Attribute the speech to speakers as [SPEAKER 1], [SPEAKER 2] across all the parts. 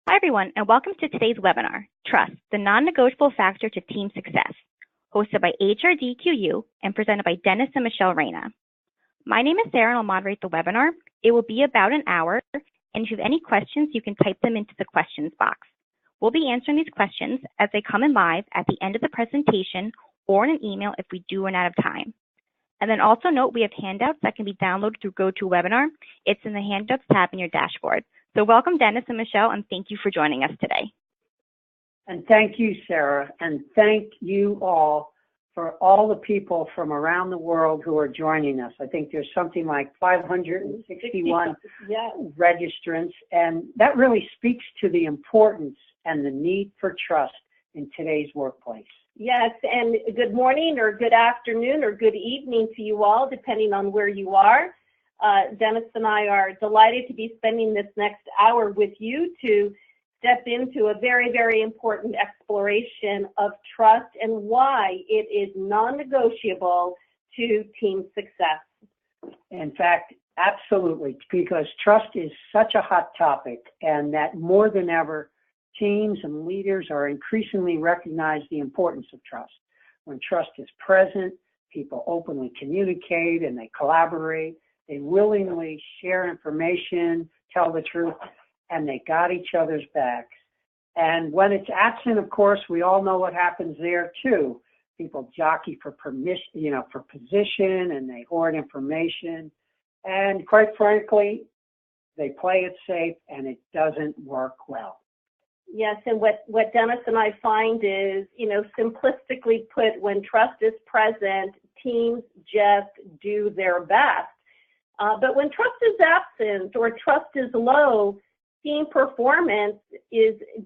[SPEAKER 1] Hi, everyone, and welcome to today's webinar, Trust, the Non-Negotiable Factor to Team Success, hosted by HRDQU and presented by Dennis and Michelle Reina. My name is Sarah, and I'll moderate the webinar. It will be about an hour, and if you have any questions, you can type them into the questions box. We'll be answering these questions as they come in live at the end of the presentation or in an email if we do run out of time. And then also note we have handouts that can be downloaded through GoToWebinar. It's in the Handouts tab in your dashboard. So welcome, Dennis and Michelle, and thank you for joining us today.
[SPEAKER 2] And thank you, Sarah, and thank you all for all the people from around the world who are joining us. I think there's something like 561 registrants, and that really speaks to the importance and the need for trust in today's workplace.
[SPEAKER 3] Yes, and good morning or good afternoon or good evening to you all, depending on where you are. Dennis and I are delighted to be spending this next hour with you to step into a very, very important exploration of trust and why it is non-negotiable to team success.
[SPEAKER 2] In fact, absolutely, because trust is such a hot topic, and that more than ever, teams and leaders are increasingly recognize the importance of trust. When trust is present, people openly communicate and they collaborate. They willingly share information, tell the truth, and they got each other's backs. And when it's absent, of course, we all know what happens there too. People jockey for permission, for position, and they hoard information. And quite frankly, they play it safe, and it doesn't work well.
[SPEAKER 3] Yes, and what Dennis and I find is, simplistically put, when trust is present, teams just do their best. But when trust is absent or trust is low, team performance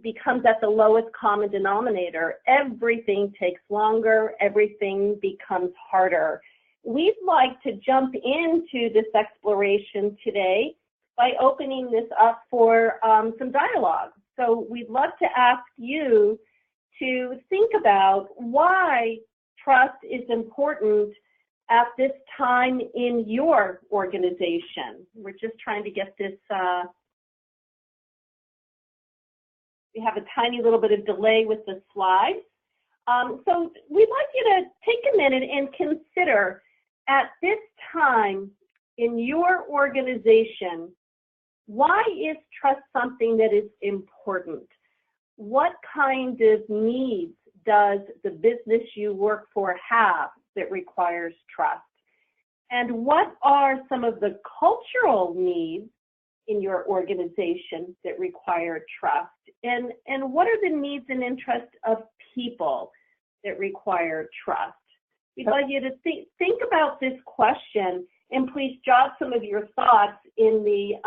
[SPEAKER 3] becomes at the lowest common denominator. Everything takes longer. Everything becomes harder. We'd like to jump into this exploration today by opening this up for some dialogue. So we'd love to ask you to think about why trust is important at this time in your organization. We're just trying to get this, we have a tiny little bit of delay with the slides. So we'd like you to take a minute and consider at this time in your organization, why is trust something that is important? What kind of needs does the business you work for have that requires trust? And what are some of the cultural needs in your organization that require trust? And what are the needs and interests of people that require trust? We'd like you to think about this question, and please jot some of your thoughts in the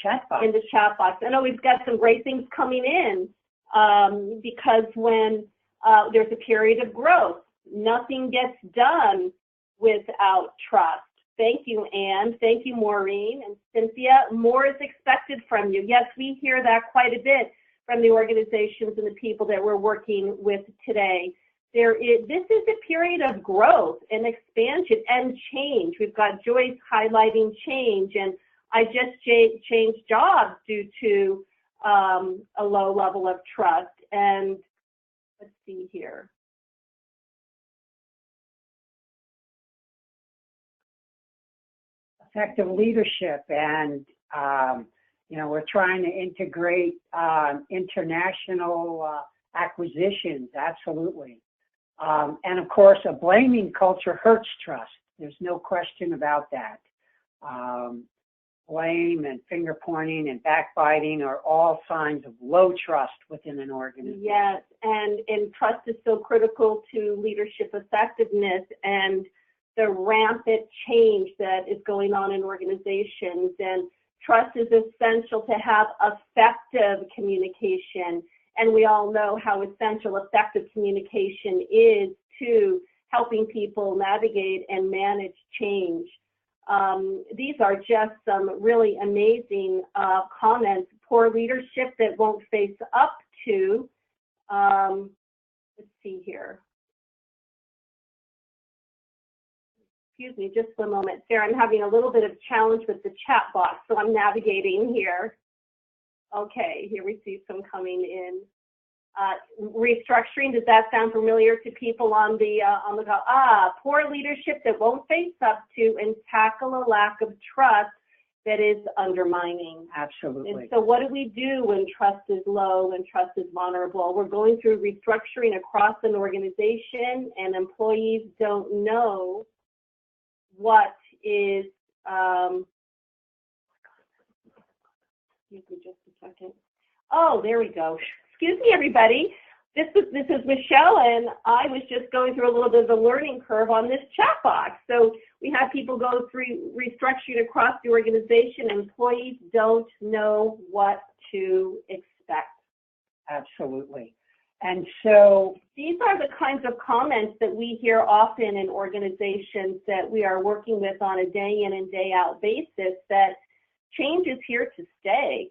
[SPEAKER 3] chat box. I know we've got some great things coming in because when there's a period of growth, nothing gets done without trust. Thank you, Anne. Thank you, Maureen and Cynthia. More is expected from you. Yes, we hear that quite a bit from the organizations and the people that we're working with today. This is a period of growth and expansion and change. We've got Joyce highlighting change, and I just changed jobs due to a low level of trust. And let's see here.
[SPEAKER 2] Effective leadership, and we're trying to integrate international acquisitions, absolutely. And of course, a blaming culture hurts trust. There's no question about that. Blame and finger pointing and backbiting are all signs of low trust within an organization.
[SPEAKER 3] Yes, and trust is so critical to leadership effectiveness and the rampant change that is going on in organizations. And trust is essential to have effective communication. And we all know how essential effective communication is to helping people navigate and manage change. These are just some really amazing comments. Poor leadership that won't face up to, let's see here. Excuse me, just a moment. Sarah, I'm having a little bit of challenge with the chat box, so I'm navigating here. Okay, here we see some coming in. Restructuring, does that sound familiar to people on the call? Poor leadership that won't face up to and tackle a lack of trust that is undermining.
[SPEAKER 2] Absolutely.
[SPEAKER 3] And so what do we do when trust is low, when trust is vulnerable? We're going through restructuring across an organization, and employees don't know what is, excuse me just a second. Oh, there we go. Excuse me, everybody. This is Michelle, and I was just going through a little bit of a learning curve on this chat box. So we have people go through restructuring across the organization. Employees don't know what to expect.
[SPEAKER 2] Absolutely. And so
[SPEAKER 3] these are the kinds of comments that we hear often in organizations that we are working with on a day in and day out basis, that change is here to stay.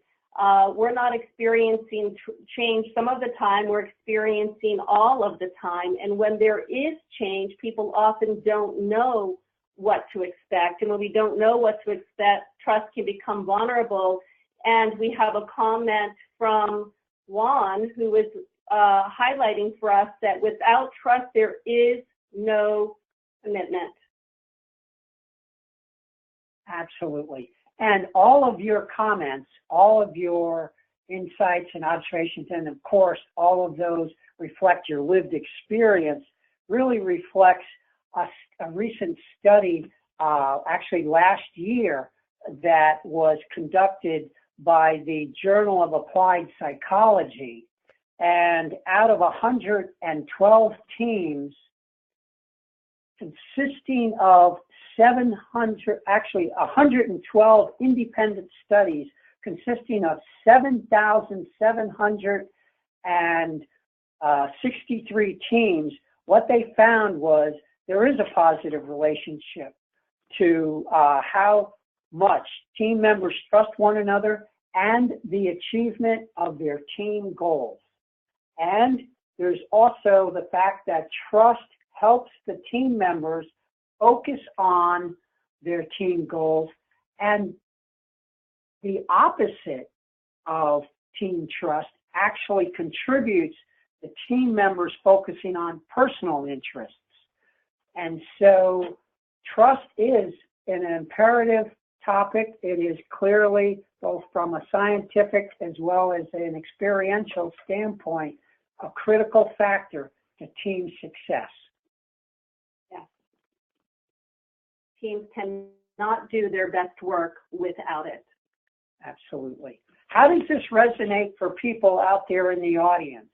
[SPEAKER 3] We're not experiencing change some of the time, we're experiencing all of the time. And when there is change, people often don't know what to expect. And when we don't know what to expect, trust can become vulnerable. And we have a comment from Juan, who is highlighting for us that without trust, there is no commitment.
[SPEAKER 2] Absolutely. And all of your comments, all of your insights and observations, and of course, all of those reflect your lived experience, really reflects a recent study, actually last year, that was conducted by the Journal of Applied Psychology. And out of 112 teams, consisting of 112 independent studies consisting of 7,763 teams, what they found was there is a positive relationship to how much team members trust one another and the achievement of their team goals. And there's also the fact that trust helps the team members focus on their team goals, and the opposite of team trust actually contributes to team members focusing on personal interests. And so trust is an imperative topic. It is clearly, both from a scientific as well as an experiential standpoint, a critical factor to team success.
[SPEAKER 3] Teams cannot do their best work without it.
[SPEAKER 2] Absolutely. How does this resonate for people out there in the audience?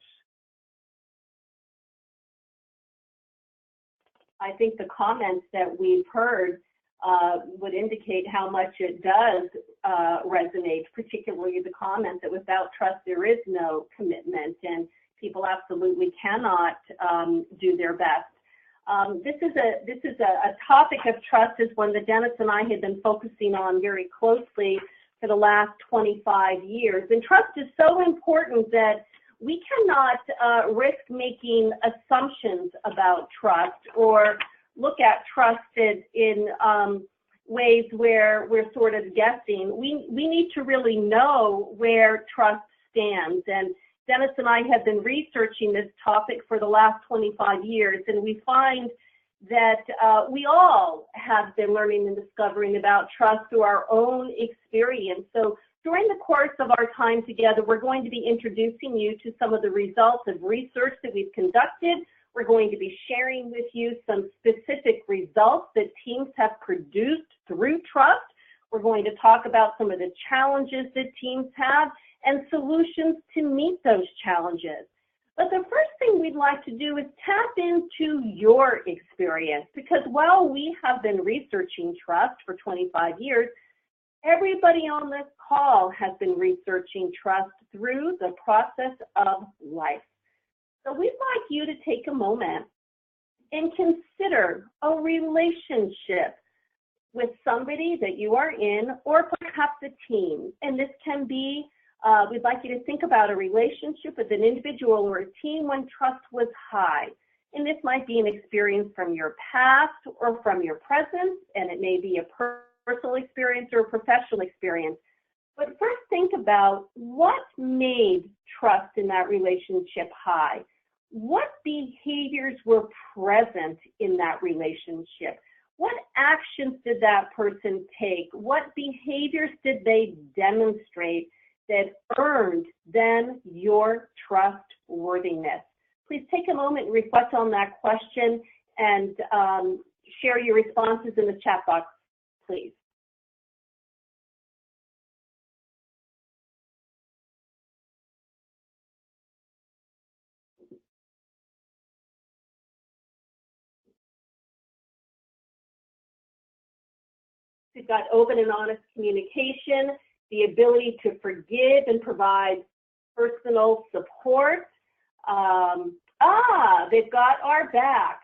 [SPEAKER 3] I think the comments that we've heard would indicate how much it does resonate, particularly the comment that without trust there is no commitment, and people absolutely cannot do their best. This is a topic of trust, is one that Dennis and I had been focusing on very closely for the last 25 years. And trust is so important that we cannot risk making assumptions about trust or look at trust in ways where we're sort of guessing. We need to really know where trust stands. And Dennis and I have been researching this topic for the last 25 years, and we find that we all have been learning and discovering about trust through our own experience. So during the course of our time together, we're going to be introducing you to some of the results of research that we've conducted. We're going to be sharing with you some specific results that teams have produced through trust. We're going to talk about some of the challenges that teams have and solutions to meet those challenges. But the first thing we'd like to do is tap into your experience, because while we have been researching trust for 25 years, everybody on this call has been researching trust through the process of life. So we'd like you to take a moment and consider a relationship with somebody that you are in, or perhaps a team. And this can be, we'd like you to think about a relationship with an individual or a team when trust was high. And this might be an experience from your past or from your present, and it may be a personal experience or a professional experience. But first think about what made trust in that relationship high. What behaviors were present in that relationship? What actions did that person take? What behaviors did they demonstrate that earned then your trustworthiness? Please take a moment and reflect on that question and share your responses in the chat box, please. We've got open and honest communication, the ability to forgive and provide personal support. They've got our back.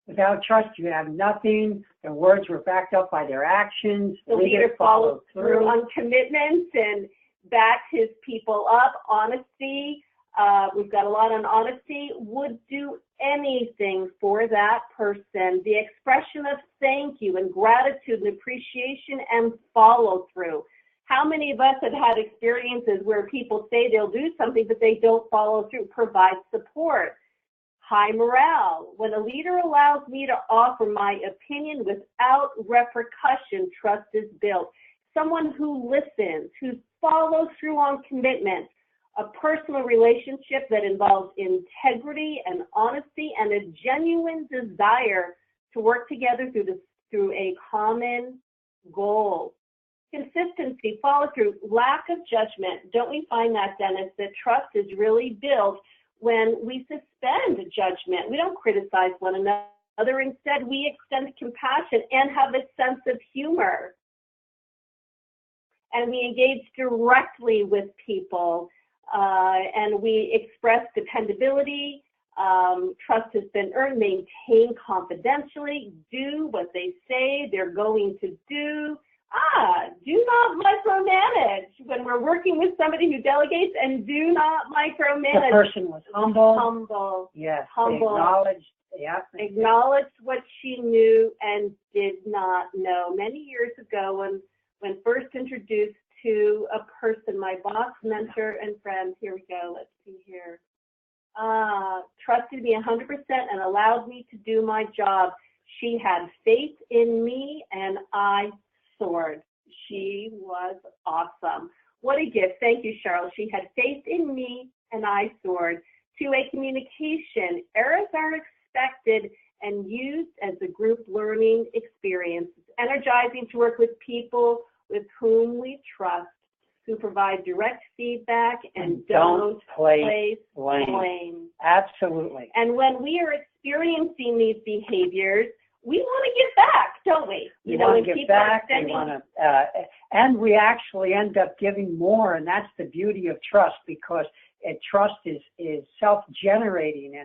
[SPEAKER 2] Without trust, you have nothing. Their words were backed up by their actions.
[SPEAKER 3] The leader followed through on commitments and backed his people up. Honesty. We've got a lot on honesty. Would do anything for that person. The expression of thank you and gratitude and appreciation and follow through. How many of us have had experiences where people say they'll do something, but they don't follow through? Provide support. High morale. When a leader allows me to offer my opinion without repercussion, trust is built. Someone who listens, who follows through on commitments. A personal relationship that involves integrity and honesty and a genuine desire to work together through a common goal. Consistency, follow through, lack of judgment. Don't we find that, Dennis, that trust is really built when we suspend judgment? We don't criticize one another. Instead, we extend compassion and have a sense of humor. And we engage directly with people. And we express dependability. Trust has been earned. Maintain confidentially. Do what they say they're going to do. Do not micromanage when we're working with somebody who delegates, and do not micromanage.
[SPEAKER 2] The person was humble.
[SPEAKER 3] Humble.
[SPEAKER 2] Yes.
[SPEAKER 3] Humble.
[SPEAKER 2] Acknowledged. Yeah.
[SPEAKER 3] Acknowledged what she knew and did not know. Many years ago, when first introduced to a person, my boss, mentor, and friend. Here we go. Let's see here. Trusted me 100% and allowed me to do my job. She had faith in me, and I soared. She was awesome. What a gift. Thank you, Cheryl. She had faith in me, and I soared. Two-way communication. Errors are expected and used as a group learning experience. It's energizing to work with people with whom we trust, who provide direct feedback and don't place blame.
[SPEAKER 2] Absolutely.
[SPEAKER 3] And when we are experiencing these behaviors, we want to give back, don't we?
[SPEAKER 2] We want to give back. And we actually end up giving more, and that's the beauty of trust, because trust is self-generating,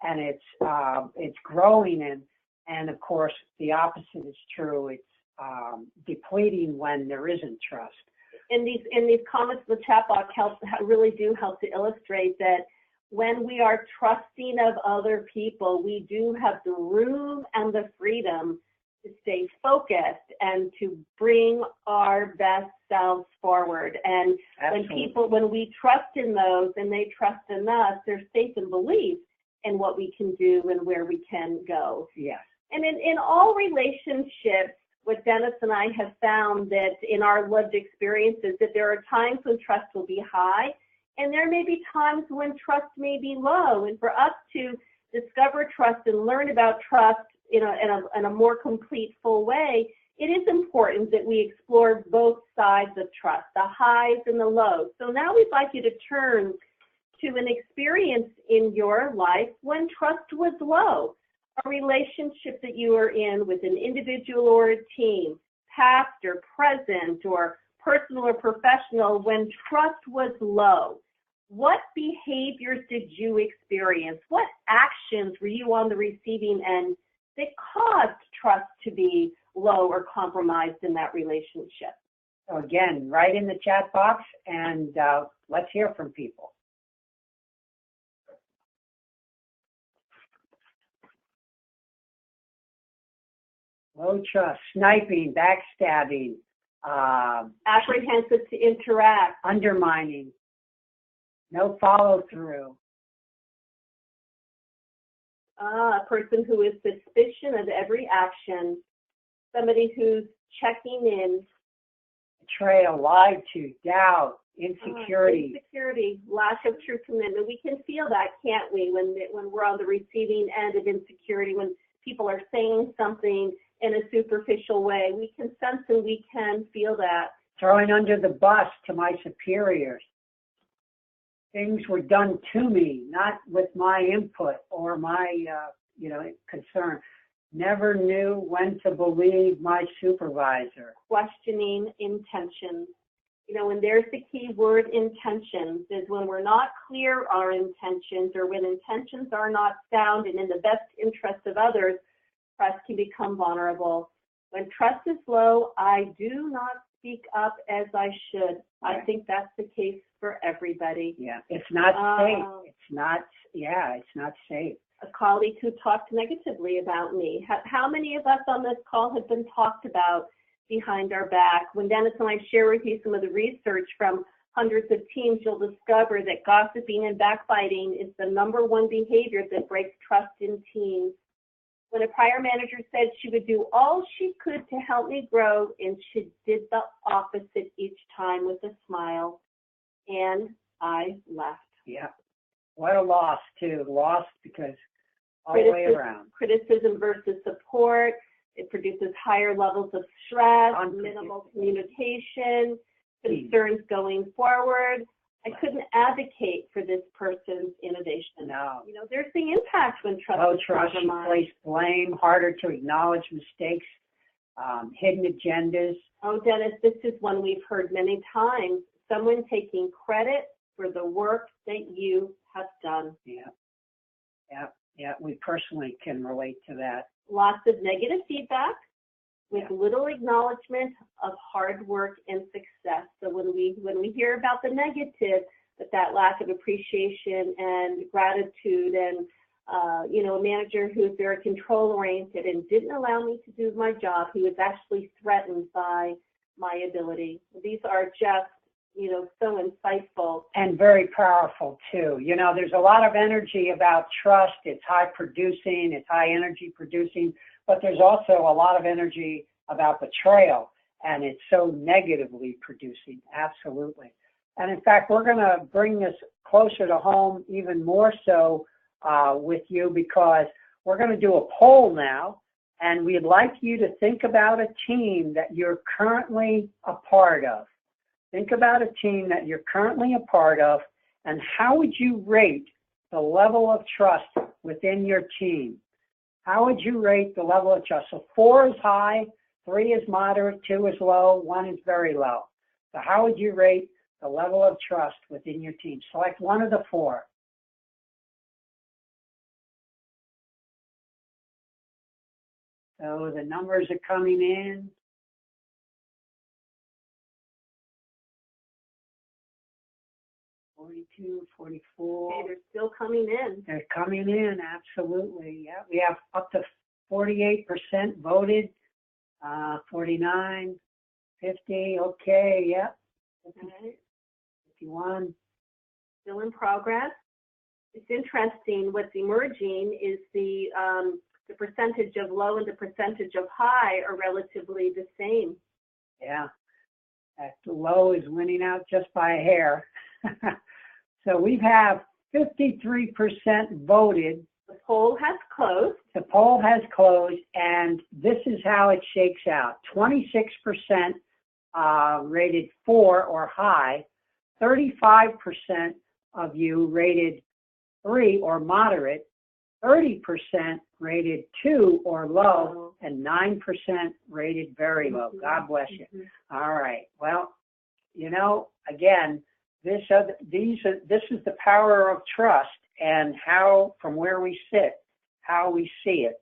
[SPEAKER 2] and it's growing, and of course the opposite is true. It's depleting when there isn't trust.
[SPEAKER 3] In these comments in the chat box really do help to illustrate that when we are trusting of other people, we do have the room and the freedom to stay focused and to bring our best selves forward. And when we trust in those and they trust in us, there's faith and belief in what we can do and where we can go.
[SPEAKER 2] Yes.
[SPEAKER 3] And in all relationships, what Dennis and I have found that in our lived experiences, that there are times when trust will be high, and there may be times when trust may be low. And for us to discover trust and learn about trust in a more complete, full way, it is important that we explore both sides of trust, the highs and the lows. So now we'd like you to turn to an experience in your life when trust was low. A relationship that you are in with an individual or a team, past or present or personal or professional, when trust was low. What behaviors did you experience? What actions were you on the receiving end that caused trust to be low or compromised in that relationship?
[SPEAKER 2] So again, write in the chat box, and let's hear from people. Low trust, sniping, backstabbing,
[SPEAKER 3] apprehensive to interact,
[SPEAKER 2] undermining, no follow through.
[SPEAKER 3] A person who is suspicious of every action, somebody who's checking in.
[SPEAKER 2] Betrayal, lied to, doubt, insecurity.
[SPEAKER 3] Insecurity, lack of true commitment. We can feel that, can't we, when we're on the receiving end of insecurity, when people are saying something in a superficial way. We can sense and we can feel that.
[SPEAKER 2] Throwing under the bus to my superiors. Things were done to me, not with my input or my, concern. Never knew when to believe my supervisor.
[SPEAKER 3] Questioning intentions. And there's the key word, intentions, is when we're not clear our intentions, or when intentions are not sound and in the best interest of others, trust can become vulnerable. When trust is low, I do not speak up as I should. Right. I think that's the case for everybody.
[SPEAKER 2] Yeah, it's not safe. It's not safe.
[SPEAKER 3] A colleague who talked negatively about me. How many of us on this call have been talked about behind our back? When Dennis and I share with you some of the research from hundreds of teams, you'll discover that gossiping and backbiting is the #1 behavior that breaks trust in teams. When a prior manager said she would do all she could to help me grow, and she did the opposite each time with a smile, and I left.
[SPEAKER 2] Yeah. What a loss, too. Lost because all the way around.
[SPEAKER 3] Criticism versus support. It produces higher levels of stress, minimal communication, concerns going forward. I couldn't advocate for this person's innovation.
[SPEAKER 2] No.
[SPEAKER 3] There's the impact when trust is compromised.
[SPEAKER 2] You place blame, harder to acknowledge mistakes, hidden agendas.
[SPEAKER 3] Oh, Dennis, this is one we've heard many times. Someone taking credit for the work that you have done.
[SPEAKER 2] Yeah. We personally can relate to that.
[SPEAKER 3] Lots of negative feedback with little acknowledgement of hard work and success. So when we hear about the negative, that lack of appreciation and gratitude, and a manager who's very control oriented and didn't allow me to do my job, he was actually threatened by my ability. These are just so insightful.
[SPEAKER 2] And very powerful, too. There's a lot of energy about trust. It's high producing, it's high energy producing, but there's also a lot of energy about betrayal, and it's so negatively producing. Absolutely. And in fact, we're going to bring this closer to home even more so with you, because we're going to do a poll now, and we'd like you to think about a team that you're currently a part of. Think about a team that you're currently a part of, and how would you rate the level of trust within your team? How would you rate the level of trust? So 4 is high, 3 is moderate, 2 is low, 1 is very low. So how would you rate the level of trust within your team? Select one of the 4. So the numbers are coming in. 42, 44.
[SPEAKER 3] Okay, they're still coming in.
[SPEAKER 2] They're coming in, absolutely. Yeah, we have up to 48% voted, 49, 50, okay, yep.
[SPEAKER 3] Okay.
[SPEAKER 2] 51.
[SPEAKER 3] Still in progress. It's interesting. What's emerging is the percentage of low and the percentage of high are relatively the same.
[SPEAKER 2] Yeah. The low is winning out just by a hair. So we have 53% voted.
[SPEAKER 3] The poll has closed.
[SPEAKER 2] The poll has closed, and this is how it shakes out. 26% rated 4 or high. 35% of you rated 3 or moderate. 30% rated 2 or low, and 9% rated very low. God bless you. All right. Well, again, this is the power of trust, and how, from where we sit, how we see it.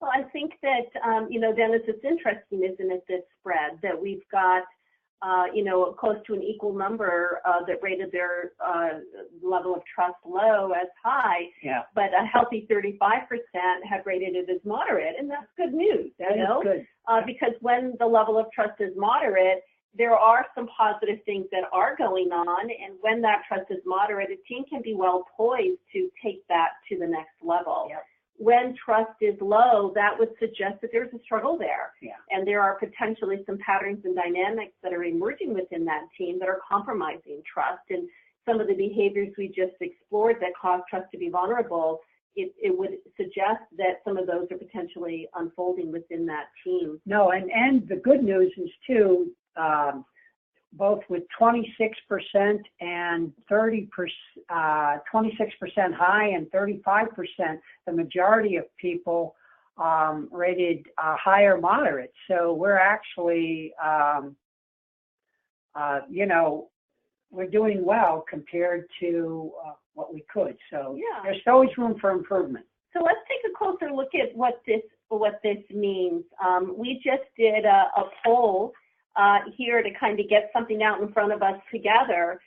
[SPEAKER 3] Well, I think that, Dennis, it's interesting, isn't it, this spread, that we've got close to an equal number that rated their level of trust low as high, but a healthy 35% have rated it as moderate, and that's good news.
[SPEAKER 2] That is good.
[SPEAKER 3] Because when the level of trust is moderate, there are some positive things that are going on, and when that trust is moderate, a team can be well poised to take that to the next level.
[SPEAKER 2] Yep.
[SPEAKER 3] When trust is low, that would suggest that there's a struggle there.
[SPEAKER 2] Yeah.
[SPEAKER 3] And there are potentially some patterns and dynamics that are emerging within that team that are compromising trust. And some of the behaviors we just explored that cause trust to be vulnerable, it would suggest that some of those are potentially unfolding within that team.
[SPEAKER 2] No, and the good news is, too, both with 26% and 30%, 26% high and 35%, the majority of people rated high or moderate. So we're actually, we're doing well compared to what we could. So there's always room for improvement.
[SPEAKER 3] So let's take a closer look at what this means. We just did a poll here to kind of get something out in front of us together.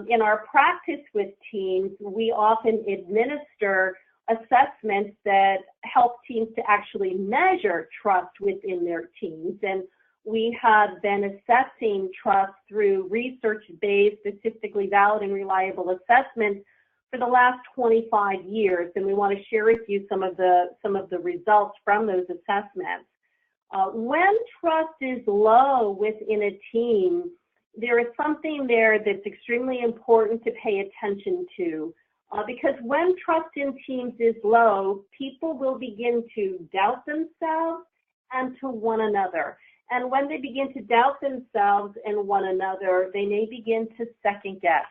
[SPEAKER 3] In our practice with teams, we often administer assessments that help teams to actually measure trust within their teams. And we have been assessing trust through research-based, statistically valid and reliable assessments for the last 25 years. And we want to share with you some of the results from those assessments. When trust is low within a team, there is something there that's extremely important to pay attention to. Because when trust in teams is low, people will begin to doubt themselves and to one another. And when they begin to doubt themselves and one another, they may begin to second guess.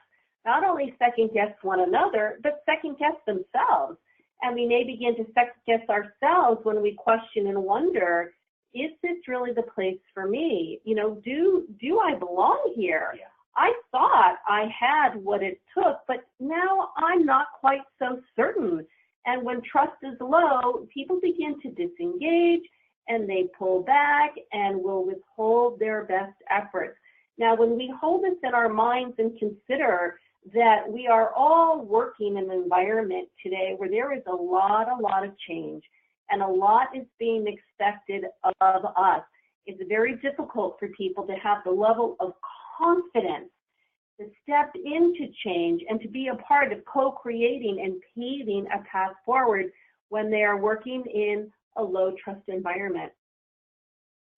[SPEAKER 3] Not only second guess one another, but second guess themselves. And we may begin to second guess ourselves when we question and wonder, is this really the place for me? Do I belong here?
[SPEAKER 2] Yeah.
[SPEAKER 3] I thought I had what it took, but now I'm not quite so certain. And when trust is low, people begin to disengage and they pull back and will withhold their best efforts. Now, when we hold this in our minds and consider that we are all working in an environment today where there is a lot of change, and a lot is being expected of us. It's very difficult for people to have the level of confidence to step into change and to be a part of co-creating and paving a path forward when they are working in a low trust environment.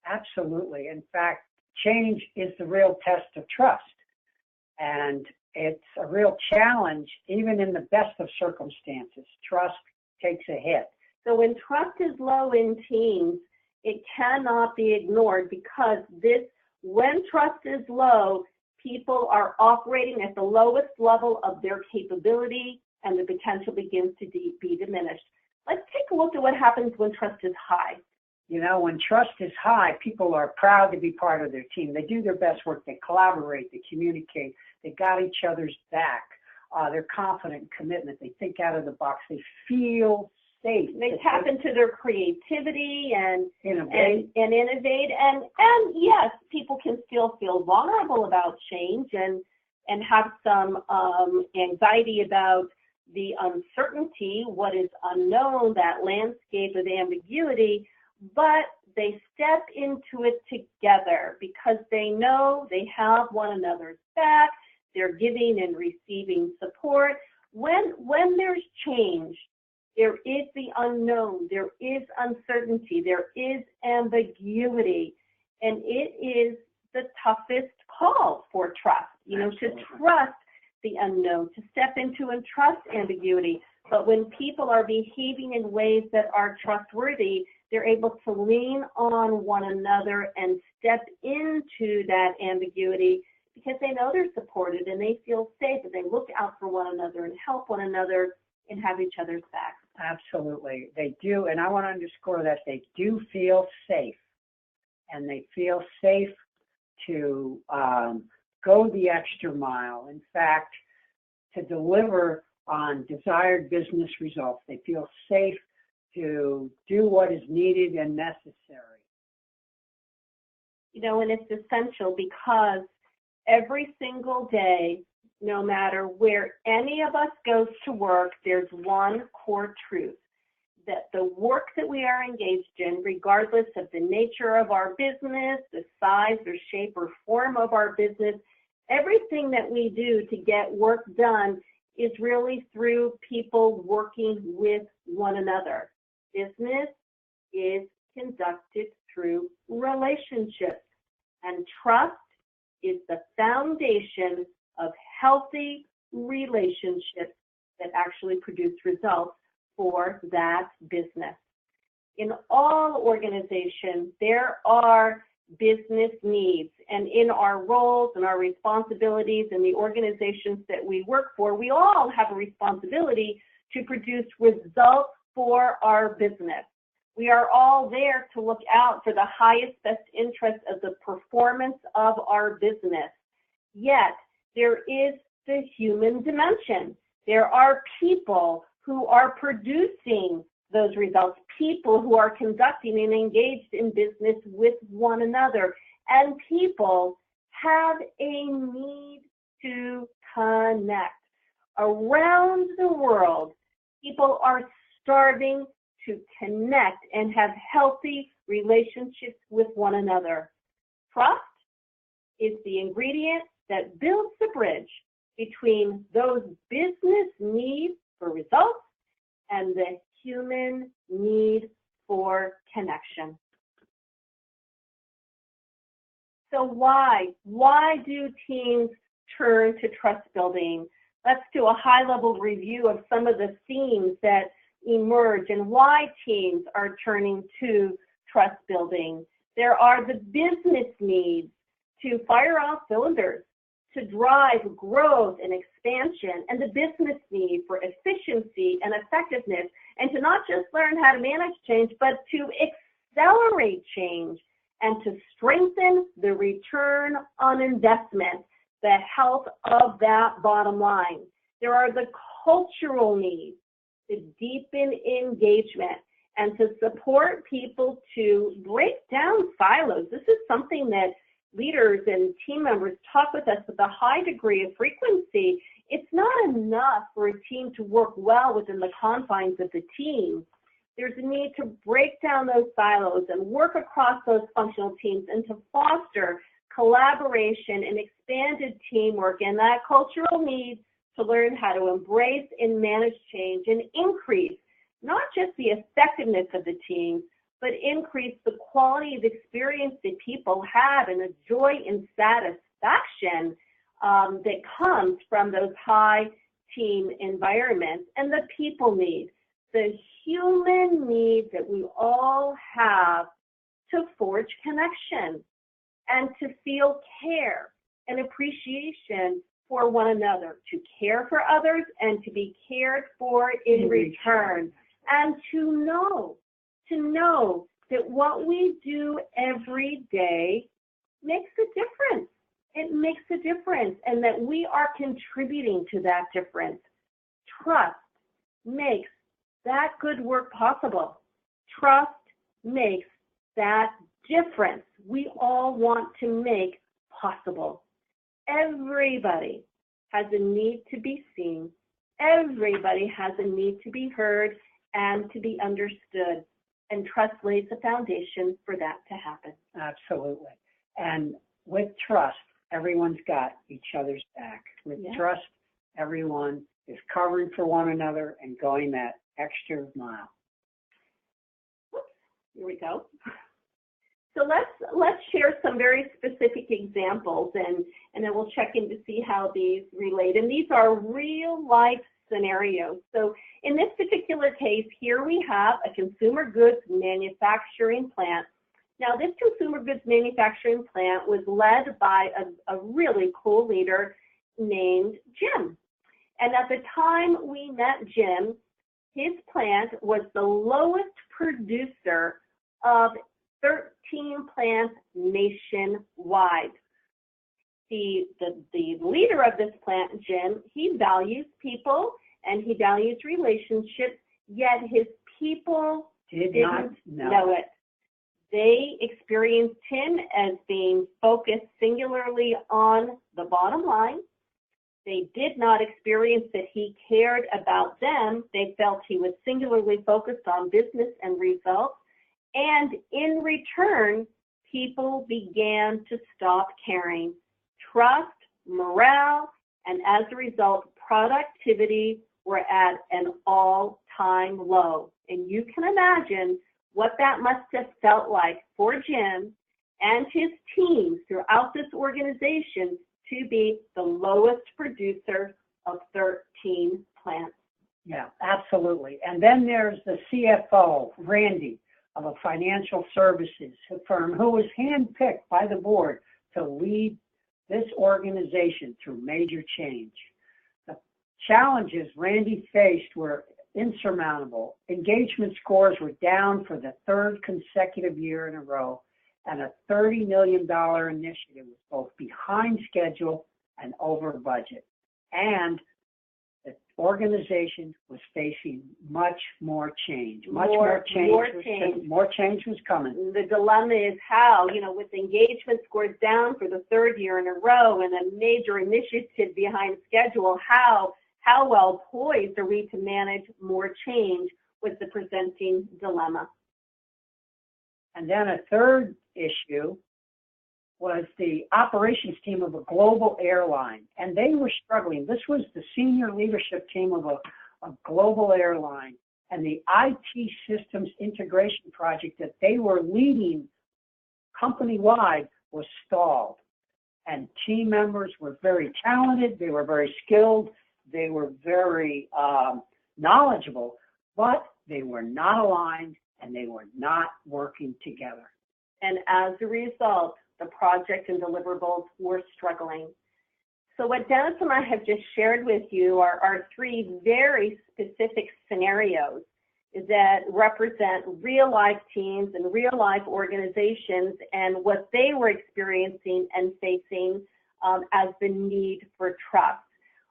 [SPEAKER 2] Absolutely. In fact, change is the real test of trust. And it's a real challenge, even in the best of circumstances. Trust takes a hit.
[SPEAKER 3] So when trust is low in teams, it cannot be ignored because when trust is low, people are operating at the lowest level of their capability and the potential begins to be diminished. Let's take a look at what happens when trust is high.
[SPEAKER 2] When trust is high, people are proud to be part of their team. They do their best work. They collaborate. They communicate. They got each other's back. They're confident in commitment. They think out of the box. They feel safe.
[SPEAKER 3] They tap into their creativity and
[SPEAKER 2] innovate.
[SPEAKER 3] And innovate. And yes, people can still feel vulnerable about change and have some anxiety about the uncertainty, what is unknown, that landscape of ambiguity, but they step into it together because they know they have one another's back. They're giving and receiving support. When there's change, there is the unknown, there is uncertainty, there is ambiguity, and it is the toughest call for trust, to trust the unknown, to step into and trust ambiguity. But when people are behaving in ways that are trustworthy, they're able to lean on one another and step into that ambiguity because they know they're supported and they feel safe and they look out for one another and help one another and have each other's back.
[SPEAKER 2] Absolutely. They do. And I want to underscore that they do feel safe. And they feel safe to go the extra mile. In fact, to deliver on desired business results. They feel safe to do what is needed and necessary.
[SPEAKER 3] And it's essential because every single day, no matter where any of us goes to work, there's one core truth, that the work that we are engaged in, regardless of the nature of our business, the size or shape or form of our business, everything that we do to get work done is really through people working with one another. Business is conducted through relationships, and trust is the foundation of healthy relationships that actually produce results for that business. In all organizations, there are business needs, and in our roles and our responsibilities in the organizations that we work for, we all have a responsibility to produce results for our business. We are all there to look out for the highest best interest of the performance of our business. Yet, there is the human dimension. There are people who are producing those results, people who are conducting and engaged in business with one another. And people have a need to connect. Around the world, people are starving to connect and have healthy relationships with one another. Trust is the ingredient that builds the bridge between those business needs for results and the human need for connection. So why do teams turn to trust building? Let's do a high-level review of some of the themes that emerge and why teams are turning to trust building. There are the business needs to fire off cylinders, to drive growth and expansion, and the business need for efficiency and effectiveness, and to not just learn how to manage change, but to accelerate change and to strengthen the return on investment, the health of that bottom line. There are the cultural needs to deepen engagement and to support people to break down silos. This is something that leaders and team members talk with us with a high degree of frequency. It's not enough for a team to work well within the confines of the team. There's a need to break down those silos and work across those functional teams and to foster collaboration and expanded teamwork, and that cultural need to learn how to embrace and manage change and increase not just the effectiveness of the team, but increase the quality of experience that people have and the joy and satisfaction that comes from those high team environments. And the people need, the human need that we all have to forge connection and to feel care and appreciation for one another, to care for others and to be cared for in return, and to know that what we do every day makes a difference. It makes a difference, and that we are contributing to that difference. Trust makes that good work possible. Trust makes that difference we all want to make possible. Everybody has a need to be seen. Everybody has a need to be heard and to be understood. And trust lays the foundation for that to happen.
[SPEAKER 2] Absolutely. And with trust, everyone's got each other's back. With trust, everyone is covering for one another and going that extra mile.
[SPEAKER 3] Here we go. So let's share some very specific examples, and then we'll check in to see how these relate. And these are real life scenarios. So in this particular case, here we have a consumer goods manufacturing plant. Now, this consumer goods manufacturing plant was led by a really cool leader named Jim. And at the time we met Jim, his plant was the lowest producer of 13 plants nationwide. The leader of this plant, Jim, he values people and he values relationships, yet his people didn't know it. They experienced him as being focused singularly on the bottom line. They did not experience that he cared about them. They felt he was singularly focused on business and results. And in return, people began to stop caring. Trust, morale, and as a result, productivity were at an all-time low. And you can imagine what that must have felt like for Jim and his teams throughout this organization to be the lowest producer of 13 plants.
[SPEAKER 2] Yeah, absolutely. And then there's the CFO, Randy, of a financial services firm who was handpicked by the board to lead this organization through major change. The challenges Randy faced were insurmountable. Engagement scores were down for the third consecutive year in a row, and a $30 million initiative was both behind schedule and over budget. And the organization was facing much more change. More change was coming.
[SPEAKER 3] The dilemma is how, with engagement scores down for the third year in a row and a major initiative behind schedule, how well poised are we to manage more change with the presenting dilemma?
[SPEAKER 2] And then a third issue was the operations team of a global airline, and they were struggling. This was the senior leadership team of a global airline, and the IT systems integration project that they were leading company-wide was stalled. And team members were very talented, they were very skilled, they were very knowledgeable, but they were not aligned and they were not working together.
[SPEAKER 3] And as a result, the project and deliverables were struggling. So what Dennis and I have just shared with you are three very specific scenarios that represent real life teams and real life organizations and what they were experiencing and facing as the need for trust.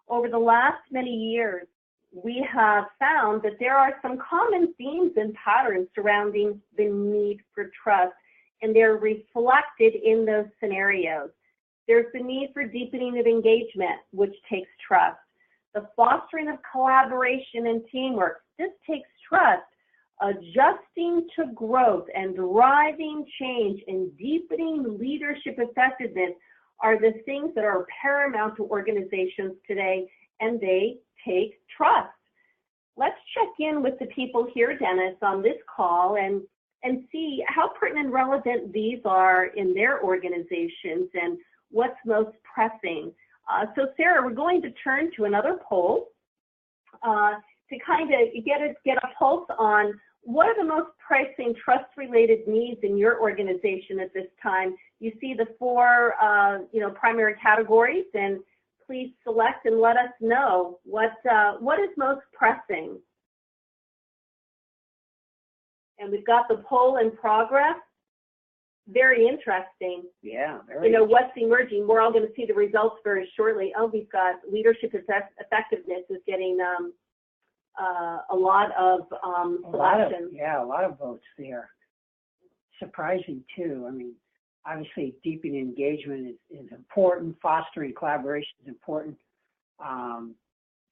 [SPEAKER 3] Over the last many years, we have found that there are some common themes and patterns surrounding the need for trust, and they're reflected in those scenarios. There's the need for deepening of engagement, which takes trust. The fostering of collaboration and teamwork, this takes trust. Adjusting to growth and driving change and deepening leadership effectiveness are the things that are paramount to organizations today, and they take trust. Let's check in with the people here, Dennis, on this call and see how pertinent and relevant these are in their organizations and what's most pressing. So Sarah, we're going to turn to another poll to kind of get a pulse on what are the most pressing trust-related needs in your organization at this time. You see the four primary categories, and please select and let us know what is most pressing. And we've got the poll in progress. Very interesting.
[SPEAKER 2] Yeah, very.
[SPEAKER 3] What's emerging. We're all going to see the results very shortly. Oh, we've got leadership effectiveness is getting a lot of selection.
[SPEAKER 2] A lot of votes there. Surprising too. I mean, obviously deepening engagement is important. Fostering collaboration is important.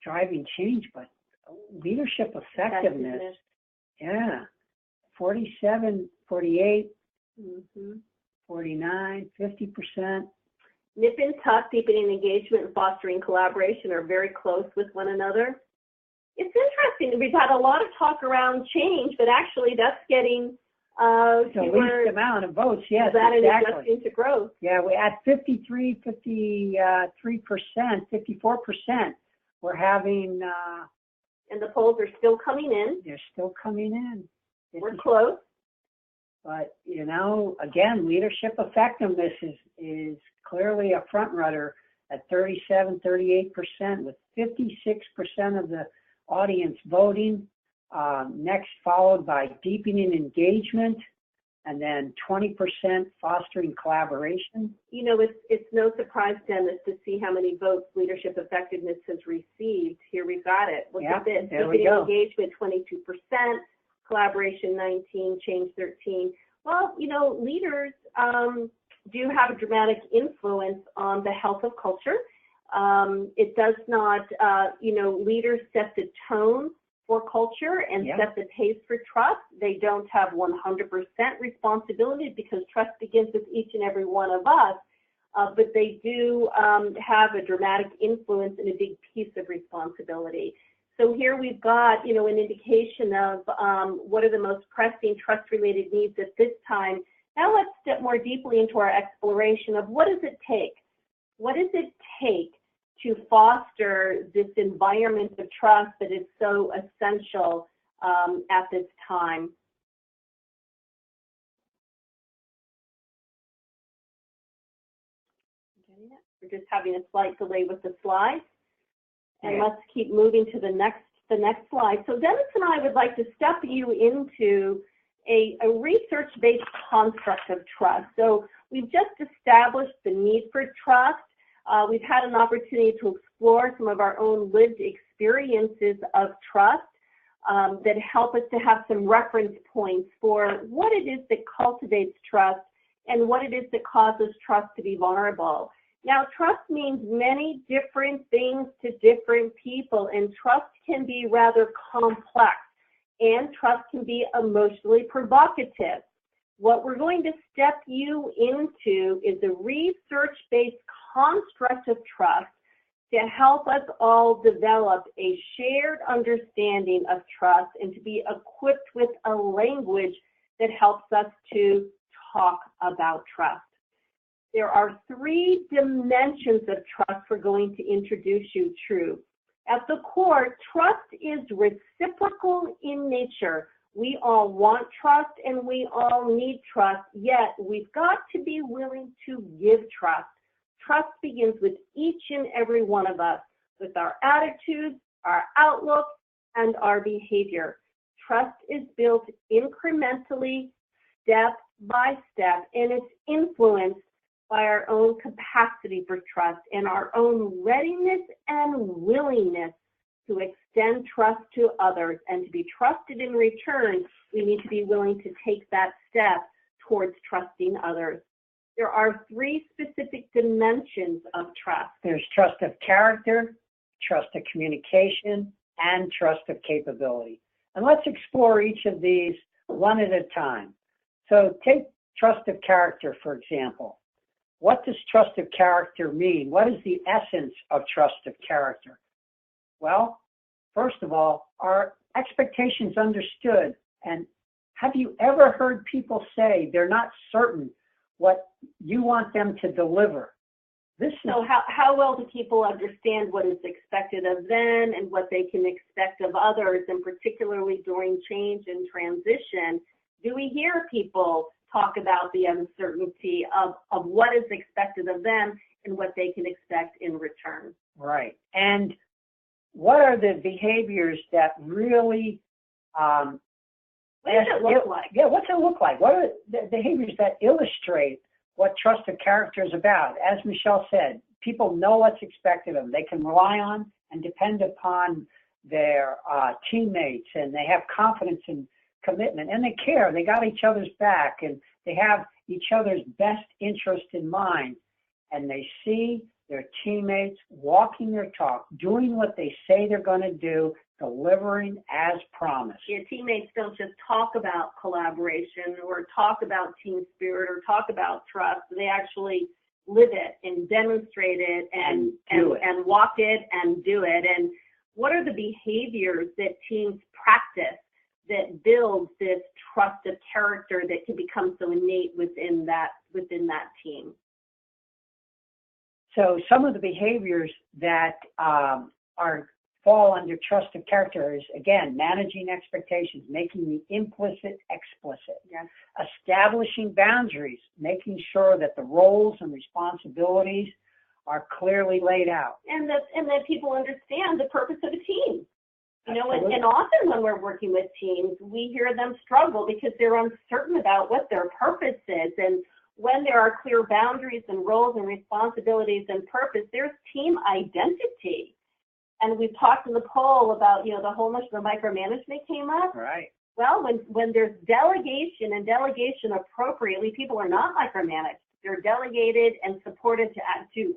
[SPEAKER 2] Driving change, but leadership effectiveness. Yeah. 47, 48, 49, 50%.
[SPEAKER 3] Nip and tuck, deepening engagement and fostering collaboration are very close with one another. It's interesting. We've had a lot of talk around change, but actually that's getting
[SPEAKER 2] the least amount of votes. Yes,
[SPEAKER 3] that
[SPEAKER 2] exactly.
[SPEAKER 3] Adjusting to growth.
[SPEAKER 2] Yeah, we at 53%, 54%. We're having.
[SPEAKER 3] And the polls are still coming in.
[SPEAKER 2] They're still coming in.
[SPEAKER 3] We're close.
[SPEAKER 2] But, again, leadership effectiveness is clearly a front runner at 37, 38%, with 56% of the audience voting. Next, followed by deepening engagement, and then 20% fostering collaboration.
[SPEAKER 3] It's no surprise, Dennis, to see how many votes leadership effectiveness has received. Here we've got it. Look at this.
[SPEAKER 2] There we go.
[SPEAKER 3] Engagement 22%, collaboration 19%, change 13%. Well, leaders do have a dramatic influence on the health of culture. It does not, leaders set the tone for culture and set the pace for trust. They don't have 100% responsibility because trust begins with each and every one of us, but they do have a dramatic influence and a big piece of responsibility. So here we've got, an indication of what are the most pressing trust-related needs at this time. Now let's step more deeply into our exploration of what does it take? What does it take to foster this environment of trust that is so essential at this time? We're just having a slight delay with the slides. And let's keep moving to the next slide. So Dennis and I would like to step you into a research-based construct of trust. So we've just established the need for trust. We've had an opportunity to explore some of our own lived experiences of trust that help us to have some reference points for what it is that cultivates trust and what it is that causes trust to be vulnerable. Now, trust means many different things to different people, and trust can be rather complex, and trust can be emotionally provocative. What we're going to step you into is a research-based construct of trust to help us all develop a shared understanding of trust and to be equipped with a language that helps us to talk about trust. There are 3 dimensions of trust we're going to introduce you to. At the core, trust is reciprocal in nature. We all want trust and we all need trust, yet we've got to be willing to give trust. Trust begins with each and every one of us, with our attitudes, our outlook, and our behavior. Trust is built incrementally, step by step, and it's influenced by our own capacity for trust and our own readiness and willingness to extend trust to others. And to be trusted in return, we need to be willing to take that step towards trusting others. There are 3 specific dimensions of trust.
[SPEAKER 2] There's trust of character, trust of communication, and trust of capability. And let's explore each of these one at a time. So take trust of character, for example. What does trust of character mean? What is the essence of trust of character? Well, first of all, are expectations understood? And have you ever heard people say they're not certain what you want them to deliver?
[SPEAKER 3] So how well do people understand what is expected of them and what they can expect of others, and particularly during change and transition? Do we hear people talk about the uncertainty of what is expected of them and what they can expect in return?
[SPEAKER 2] Right. And what are the behaviors that really
[SPEAKER 3] what does it look like?
[SPEAKER 2] Yeah, what's it look like? What are the behaviors that illustrate what trust of character is about? As Michelle said, people know what's expected of them. They can rely on and depend upon their teammates, and they have confidence and commitment, and they care. They got each other's back, and they have each other's best interest in mind, and they see their teammates walking their talk, doing what they say they're going to do, delivering as promised.
[SPEAKER 3] Yeah, teammates don't just talk about collaboration or talk about team spirit or talk about trust. They actually live it and demonstrate it and walk it and do it. And what are the behaviors that teams practice that builds this trust of character that can become so innate within that team?
[SPEAKER 2] So some of the behaviors that fall under trust of character is, again, managing expectations, making the implicit explicit, establishing boundaries, making sure that the roles and responsibilities are clearly laid out,
[SPEAKER 3] and that people understand the purpose of a team. You know, and often when we're working with teams, we hear them struggle because they're uncertain about what their purpose is. And when there are clear boundaries and roles and responsibilities and purpose, there's team identity. And we've talked in the poll about, the whole notion of micromanagement came up.
[SPEAKER 2] Right.
[SPEAKER 3] Well, when there's delegation and delegation appropriately, people are not micromanaged. They're delegated and supported to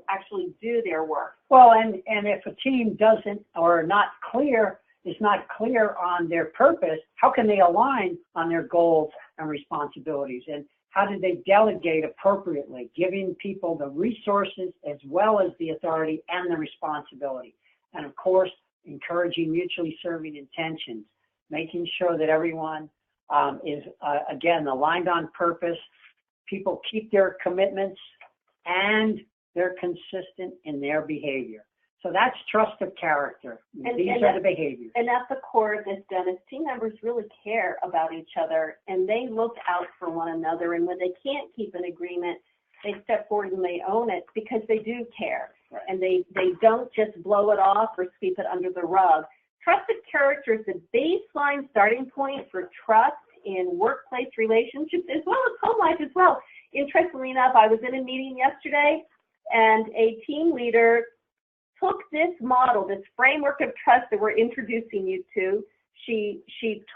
[SPEAKER 3] actually do their work.
[SPEAKER 2] Well, and if a team doesn't or is not clear on their purpose, how can they align on their goals and responsibilities? And how do they delegate appropriately, giving people the resources as well as the authority and the responsibility? And of course, encouraging mutually serving intentions, making sure that everyone is, again, aligned on purpose, people keep their commitments, and they're consistent in their behavior. So that's trust of character. These are the behaviors.
[SPEAKER 3] And at the core of this, Dennis, team members really care about each other, and they look out for one another. And when they can't keep an agreement, they step forward and they own it because they do care. Right. And they don't just blow it off or sweep it under the rug. Trust of character is the baseline starting point for trust in workplace relationships as well as home life as well. Interestingly enough, I was in a meeting yesterday, and a team leader took this model, this framework of trust that we're introducing you to. She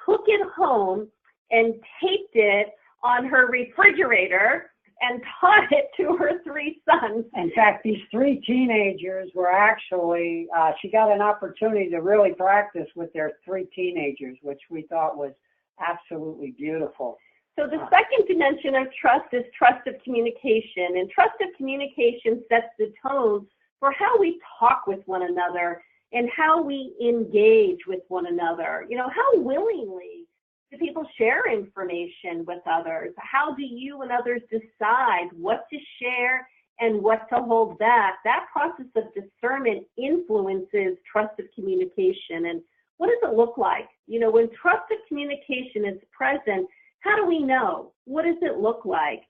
[SPEAKER 3] took it home and taped it on her refrigerator and taught it to her 3 sons.
[SPEAKER 2] In fact, these 3 teenagers were actually, she got an opportunity to really practice with their 3 teenagers, which we thought was absolutely beautiful.
[SPEAKER 3] So the second dimension of trust is trust of communication. And trust of communication sets the tone for how we talk with one another and how we engage with one another. You know, how willingly do people share information with others? How do you and others decide what to share and what to hold back? That process of discernment influences trust of communication. And what does it look like? You know, when trust of communication is present, how do we know? What does it look like?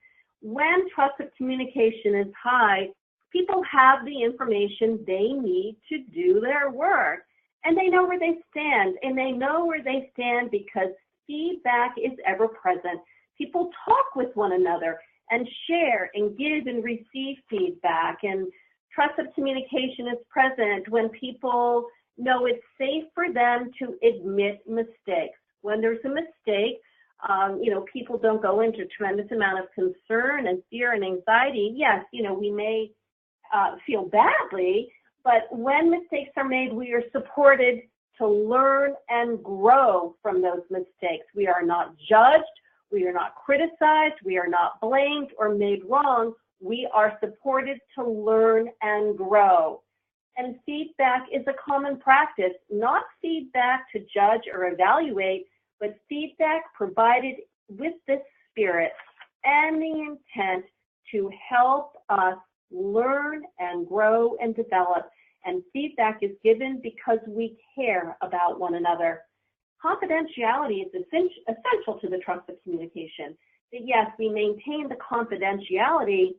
[SPEAKER 3] When trust of communication is high, people have the information they need to do their work, and they know where they stand. And they know where they stand because feedback is ever present. People talk with one another and share and give and receive feedback. And trust of communication is present when people know it's safe for them to admit mistakes. When there's a mistake, you know, people don't go into a tremendous amount of concern and fear and anxiety. Yes, you know, we may feel badly, but when mistakes are made, we are supported to learn and grow from those mistakes. We are not judged, we are not criticized, we are not blamed or made wrong. We are supported to learn and grow. And feedback is a common practice, not feedback to judge or evaluate, but feedback provided with the spirit and the intent to help us learn and grow and develop. And feedback is given because we care about one another. Confidentiality is essential to the trust of communication. That yes, we maintain the confidentiality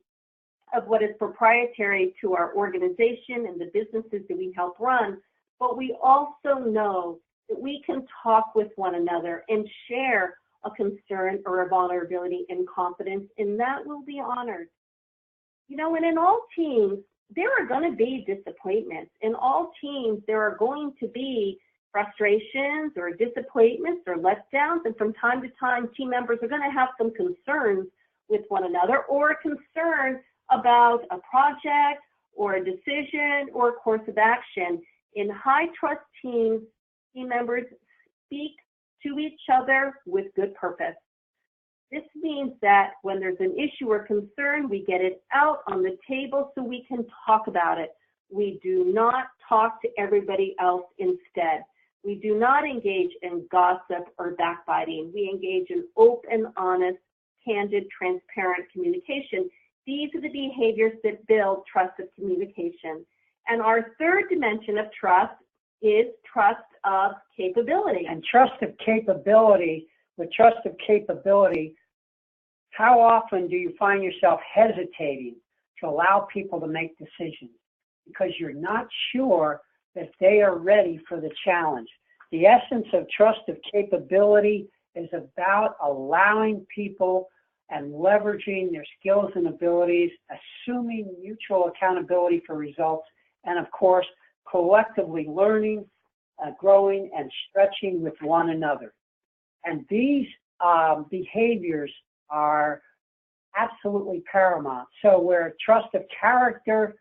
[SPEAKER 3] of what is proprietary to our organization and the businesses that we help run, but we also know that we can talk with one another and share a concern or a vulnerability in confidence, and that will be honored. You know, and in all teams, there are going to be disappointments. In all teams, there are going to be frustrations or disappointments or letdowns, and from time to time, team members are going to have some concerns with one another or a concern about a project or a decision or a course of action. In high trust teams, team members speak to each other with good purpose. This means that when there's an issue or concern, we get it out on the table so we can talk about it. We do not talk to everybody else instead. We do not engage in gossip or backbiting. We engage in open, honest, candid, transparent communication. These are the behaviors that build trust of communication. And our third dimension of trust is trust of capability.
[SPEAKER 2] And trust of capability, with trust of capability, how often do you find yourself hesitating to allow people to make decisions because you're not sure that they are ready for the challenge? The essence of trust of capability is about allowing people and leveraging their skills and abilities, assuming mutual accountability for results, and of course, collectively learning, growing, and stretching with one another. And these behaviors are absolutely paramount. So where trust of character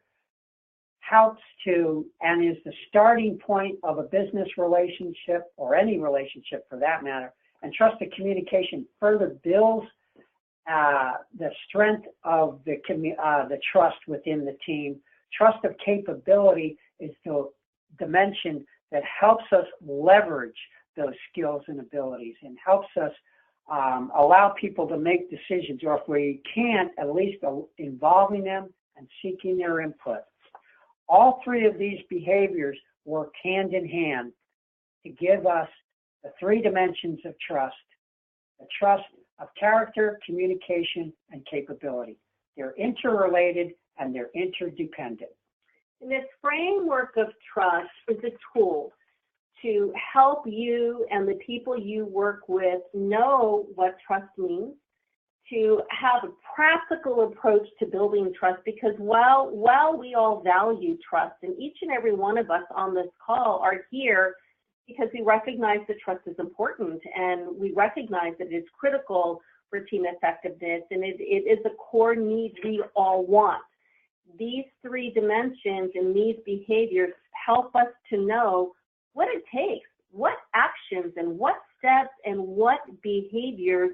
[SPEAKER 2] helps to and is the starting point of a business relationship or any relationship for that matter, and trust of communication further builds the strength of the trust within the team. Trust of capability is the dimension that helps us leverage those skills and abilities and helps us allow people to make decisions, or if we can't, at least involving them and seeking their input. All three of these behaviors work hand in hand to give us the three dimensions of trust: the trust of character, communication, and capability. They're interrelated and they're interdependent.
[SPEAKER 3] And this framework of trust is a tool to help you and the people you work with know what trust means, to have a practical approach to building trust, because while we all value trust, and each and every one of us on this call are here because we recognize that trust is important, and we recognize that it is critical for team effectiveness, and it is a core need we all want. These three dimensions and these behaviors help us to know what it takes, what actions and what steps and what behaviors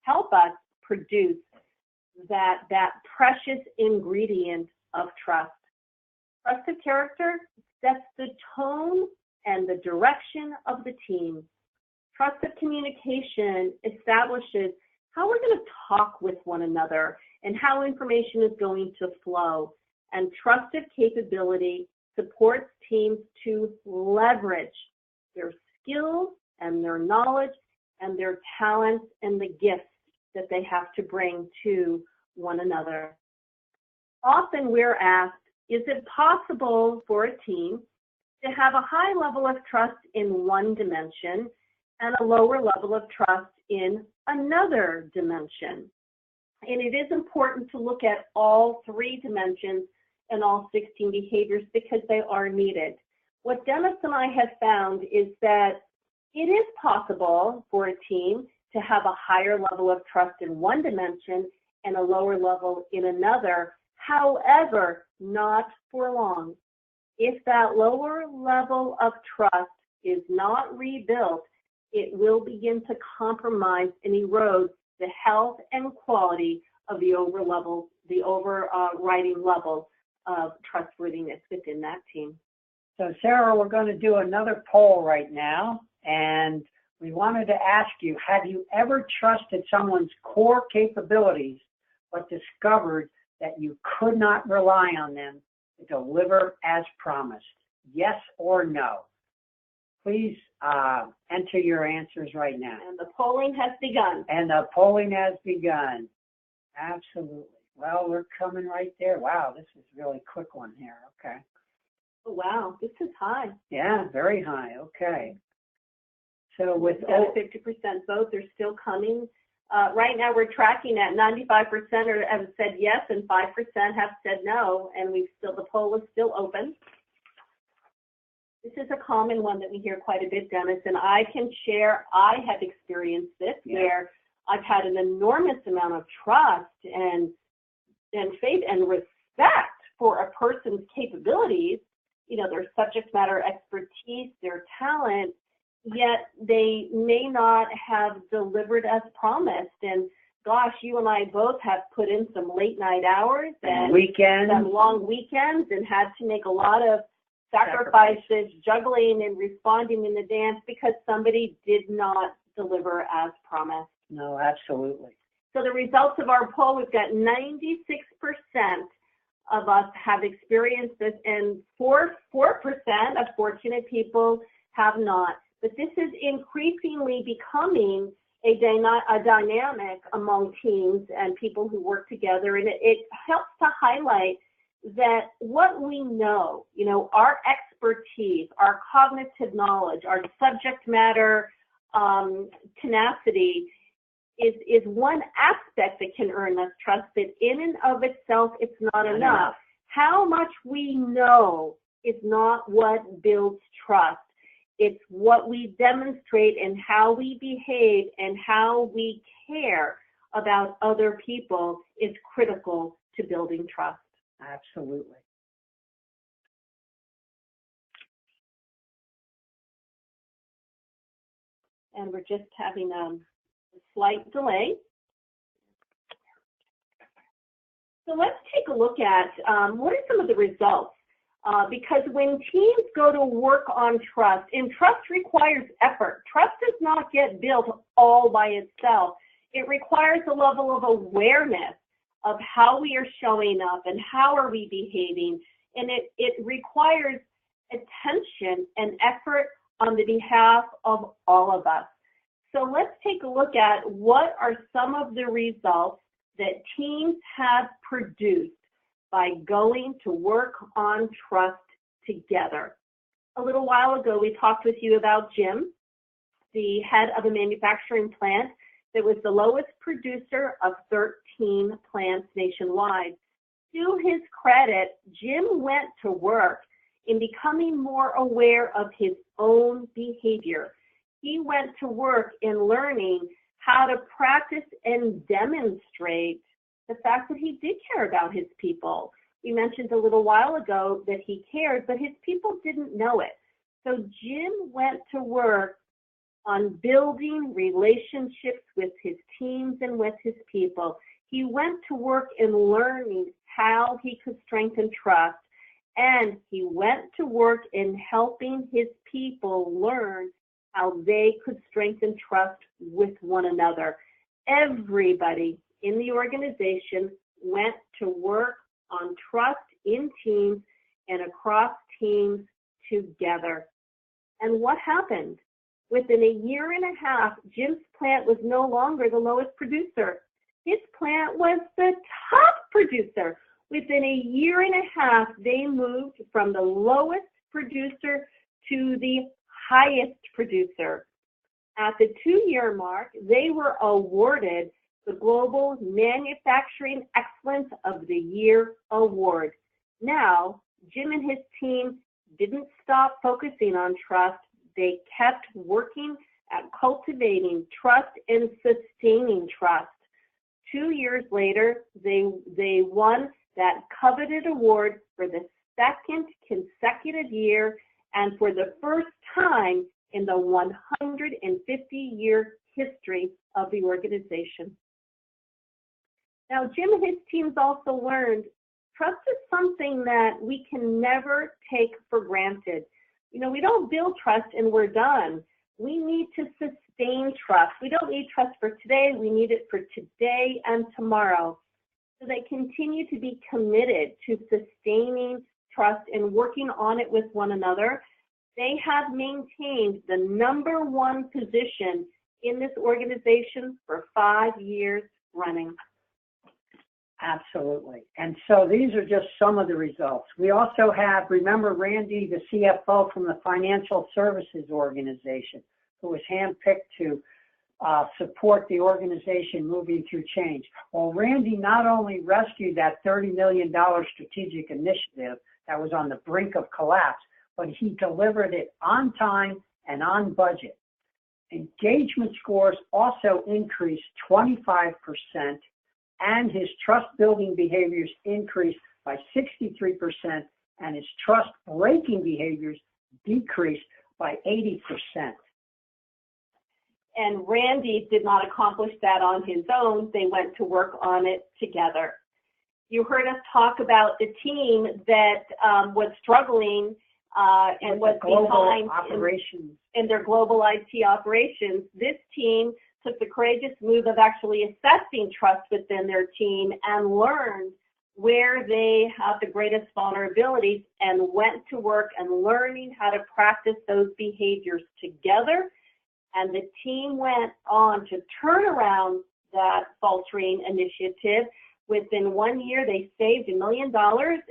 [SPEAKER 3] help us produce that precious ingredient of trust. Trust of character sets the tone and the direction of the team. Trust of communication establishes how we're going to talk with one another and how information is going to flow. And trust of capability supports teams to leverage their skills and their knowledge and their talents and the gifts that they have to bring to one another. Often we're asked, is it possible for a team to have a high level of trust in one dimension and a lower level of trust in another dimension? And it is important to look at all three dimensions and all 16 behaviors because they are needed. What Dennis and I have found is that it is possible for a team to have a higher level of trust in one dimension and a lower level in another, however, not for long. If that lower level of trust is not rebuilt, it will begin to compromise and erode the health and quality of the overriding level of trustworthiness within that team.
[SPEAKER 2] So Sarah, we're going to do another poll right now, and we wanted to ask you, have you ever trusted someone's core capabilities but discovered that you could not rely on them to deliver as promised? Yes or no? Please enter your answers right now.
[SPEAKER 3] And the polling has begun.
[SPEAKER 2] And the polling has begun. Absolutely. Well, we're coming right there. Wow, this is a really quick one here. Okay.
[SPEAKER 3] Oh, wow, this is high.
[SPEAKER 2] Yeah, very high. Okay. So with
[SPEAKER 3] 50% vote, they're still coming. Right now, we're tracking at 95% have said yes, and 5% have said no, and the poll is still open. This is a common one that we hear quite a bit, Dennis, and I can share. I have experienced this where I've had an enormous amount of trust and faith and respect for a person's capabilities, their subject matter expertise, their talent, yet they may not have delivered as promised. And gosh, you and I both have put in some late night hours and
[SPEAKER 2] weekends,
[SPEAKER 3] some long weekends, and had to make a lot of sacrifices, juggling and responding in advance because somebody did not deliver as promised.
[SPEAKER 2] No, absolutely.
[SPEAKER 3] So the results of our poll, we've got 96% of us have experienced this, and 4% of fortunate people have not. But this is increasingly becoming a dynamic among teams and people who work together, and it helps to highlight that what we know, our expertise, our cognitive knowledge, our subject matter tenacity is one aspect that can earn us trust, but in and of itself, it's not enough. How much we know is not what builds trust. It's what we demonstrate and how we behave and how we care about other people is critical to building trust.
[SPEAKER 2] Absolutely.
[SPEAKER 3] And we're just having a slight delay. So let's take a look at what are some of the results. Because when teams go to work on trust, and trust requires effort. Trust does not get built all by itself. It requires a level of awareness of how we are showing up and how are we behaving. And it requires attention and effort on the behalf of all of us. So let's take a look at what are some of the results that teams have produced by going to work on trust together. A little while ago, we talked with you about Jim, the head of a manufacturing plant that was the lowest producer of 13 plants nationwide. To his credit, Jim went to work in becoming more aware of his own behavior. He went to work in learning how to practice and demonstrate the fact that he did care about his people. We mentioned a little while ago that he cared, but his people didn't know it. So Jim went to work on building relationships with his teams and with his people. He went to work in learning how he could strengthen trust, and he went to work in helping his people learn how they could strengthen trust with one another. Everybody in the organization went to work on trust in teams and across teams together. And what happened? Within a year and a half, Jim's plant was no longer the lowest producer. His plant was the top producer. Within a year and a half, they moved from the lowest producer to the highest producer. At the 2-year mark, they were awarded the Global Manufacturing Excellence of the Year Award. Now, Jim and his team didn't stop focusing on trust. They kept working at cultivating trust and sustaining trust. 2 years later, they won that coveted award for the second consecutive year and for the first time in the 150-year history of the organization. Now, Jim and his teams also learned trust is something that we can never take for granted. You know, we don't build trust and we're done. We need to sustain trust. We don't need trust for today. We need it for today and tomorrow. So they continue to be committed to sustaining trust and working on it with one another. They have maintained the #1 position in this organization for 5 years running.
[SPEAKER 2] Absolutely. And so these are just some of the results. We also have, remember Randy, the CFO from the financial services organization, who was handpicked to support the organization moving through change. Well, Randy not only rescued that $30 million strategic initiative that was on the brink of collapse, but he delivered it on time and on budget. Engagement scores also increased 25%, and his trust-building behaviors increased by 63%, and his trust-breaking behaviors decreased by 80%.
[SPEAKER 3] And Randy did not accomplish that on his own. They went to work on it together. You heard us talk about the team that was struggling and was behind in their global IT operations. This team took the courageous move of actually assessing trust within their team and learned where they have the greatest vulnerabilities and went to work and learning how to practice those behaviors together. And the team went on to turn around that faltering initiative. Within 1 year, they saved $1 million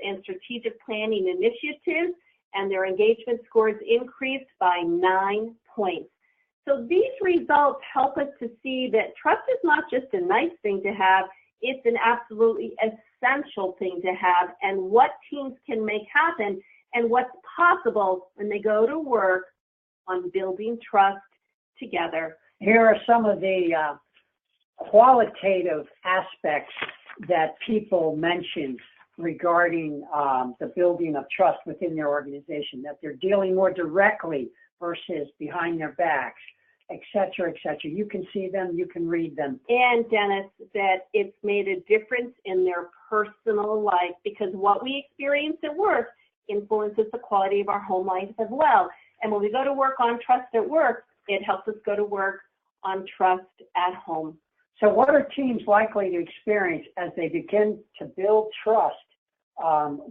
[SPEAKER 3] in strategic planning initiatives, and their engagement scores increased by 9 points. So these results help us to see that trust is not just a nice thing to have, it's an absolutely essential thing to have, and what teams can make happen and what's possible when they go to work on building trust together.
[SPEAKER 2] Here are some of the qualitative aspects that people mention regarding the building of trust within their organization, that they're dealing more directly versus behind their backs, et cetera, et cetera. You can see them, you can read them.
[SPEAKER 3] And Dennis, that it's made a difference in their personal life, because what we experience at work influences the quality of our home life as well. And when we go to work on trust at work, it helps us go to work on trust at home.
[SPEAKER 2] So what are teams likely to experience as they begin to build trust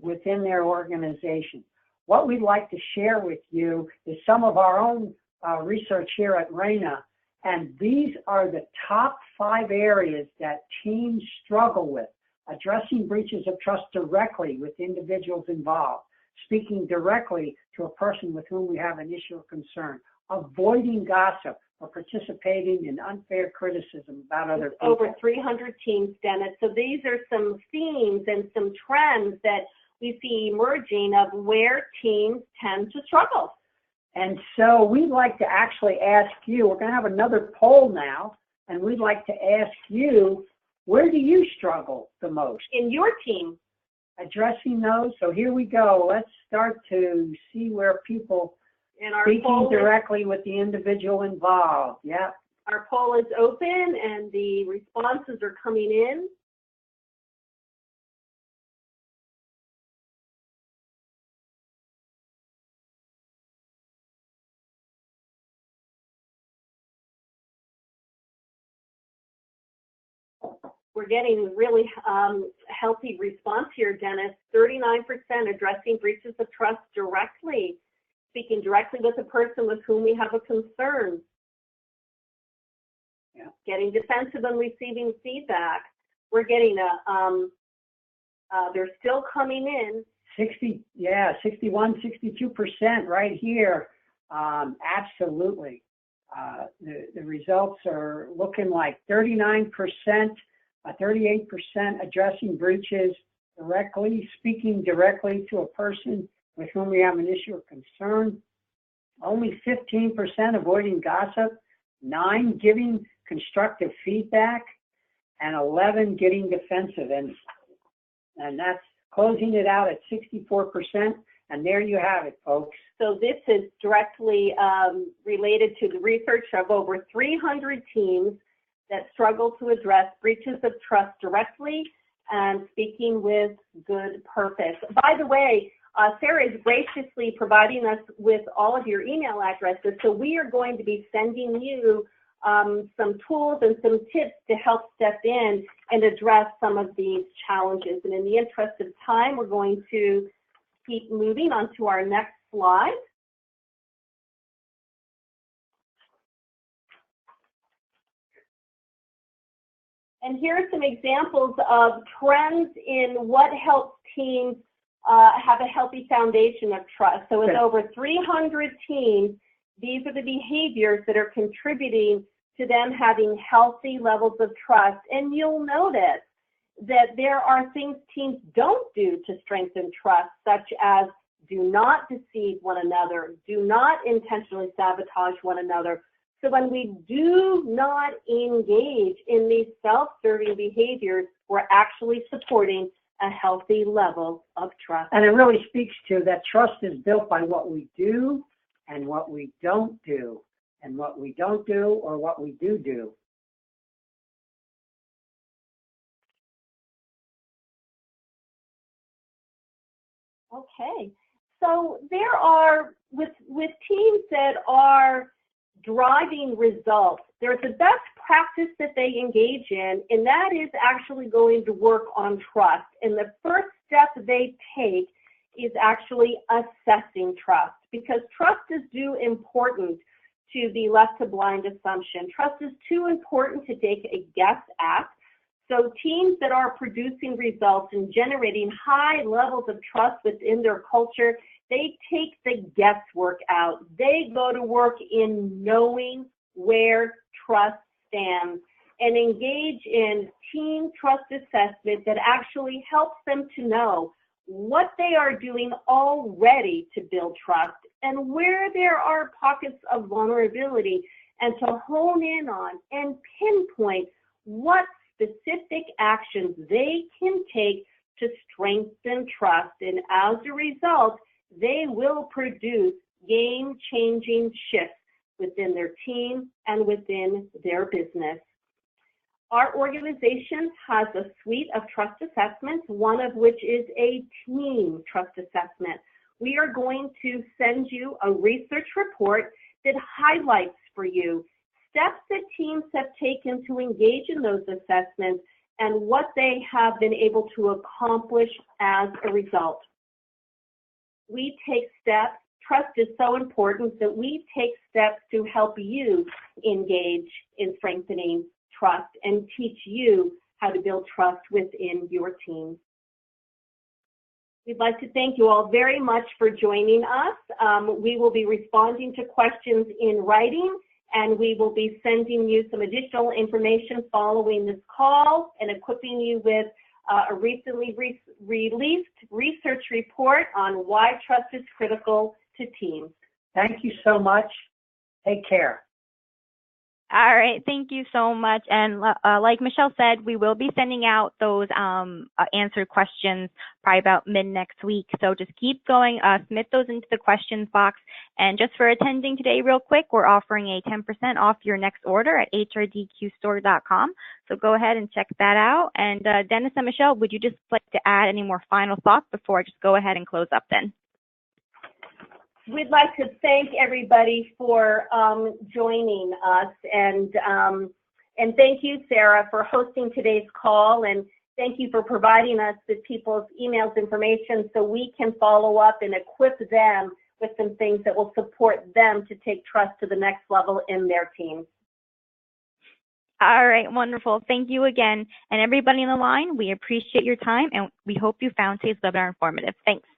[SPEAKER 2] within their organization? What we'd like to share with you is some of our own research here at Reina, and these are the top 5 areas that teams struggle with: addressing breaches of trust directly with individuals involved, speaking directly to a person with whom we have an issue of concern, avoiding gossip, or participating in unfair criticism about other people.
[SPEAKER 3] Over 300 teams, Dennis. So these are some themes and some trends that we see emerging of where teams tend to struggle.
[SPEAKER 2] And so we'd like to actually ask you, we're going to have another poll now, and we'd like to ask you, where do you struggle the most?
[SPEAKER 3] In your team.
[SPEAKER 2] Addressing those. So here we go. Let's start to see where people speaking directly with the individual involved. Yeah.
[SPEAKER 3] Our poll is open and the responses are coming in. We're getting really healthy response here, Dennis. 39% addressing breaches of trust directly, speaking directly with a person with whom we have a concern.
[SPEAKER 2] Yeah.
[SPEAKER 3] Getting defensive and receiving feedback. We're getting they're still coming in.
[SPEAKER 2] 61, 62% right here. Absolutely. The results are looking like 39%, 38% addressing breaches directly, speaking directly to a person with whom we have an issue of concern. Only 15% avoiding gossip, 9 giving constructive feedback, and 11 getting defensive. And that's closing it out at 64%. And there you have it, folks.
[SPEAKER 3] So this is directly related to the research of over 300 teams that struggle to address breaches of trust directly and speaking with good purpose. By the way, Sarah is graciously providing us with all of your email addresses, so we are going to be sending you some tools and some tips to help step in and address some of these challenges. And in the interest of time, we're going to keep moving on to our next slide. And here are some examples of trends in what helps teams have a healthy foundation of trust. So with over 300 teams, these are the behaviors that are contributing to them having healthy levels of trust. And you'll notice that there are things teams don't do to strengthen trust, such as do not deceive one another, do not intentionally sabotage one another. So when we do not engage in these self-serving behaviors, we're actually supporting a healthy level of trust.
[SPEAKER 2] And it really speaks to that trust is built by what we do and what we don't do, and what we don't do or what we do do.
[SPEAKER 3] Okay, so there are, with teams that are driving results, there's a best practice that they engage in, and that is actually going to work on trust. And the first step they take is actually assessing trust, because trust is too important to be left to blind assumption. Trust is too important to take a guess at. So teams that are producing results and generating high levels of trust within their culture, they take the guesswork out. They go to work in knowing where trust stands and engage in team trust assessment that actually helps them to know what they are doing already to build trust and where there are pockets of vulnerability, and to hone in on and pinpoint what specific actions they can take to strengthen trust. And as a result, they will produce game-changing shifts within their team and within their business. Our organization has a suite of trust assessments, one of which is a team trust assessment. We are going to send you a research report that highlights for you steps that teams have taken to engage in those assessments and what they have been able to accomplish as a result. We take steps. Trust is so important that we take steps to help you engage in strengthening trust and teach you how to build trust within your team. We'd like to thank you all very much for joining us. We will be responding to questions in writing, and we will be sending you some additional information following this call and equipping you with a recently released research report on why trust is critical to teams.
[SPEAKER 2] Thank you so much. Take care.
[SPEAKER 1] All right, thank you so much. And like Michelle said, we will be sending out those answered questions probably about mid next week. So just keep going, submit those into the questions box. And just for attending today real quick, we're offering a 10% off your next order at hrdqstore.com. So go ahead and check that out. And Dennis and Michelle, would you just like to add any more final thoughts before I just go ahead and close up then?
[SPEAKER 3] We'd like to thank everybody for joining us, and thank you, Sarah, for hosting today's call, and thank you for providing us with people's emails information so we can follow up and equip them with some things that will support them to take trust to the next level in their teams.
[SPEAKER 1] All right, wonderful. Thank you again. And everybody on the line, we appreciate your time, and we hope you found today's webinar informative. Thanks.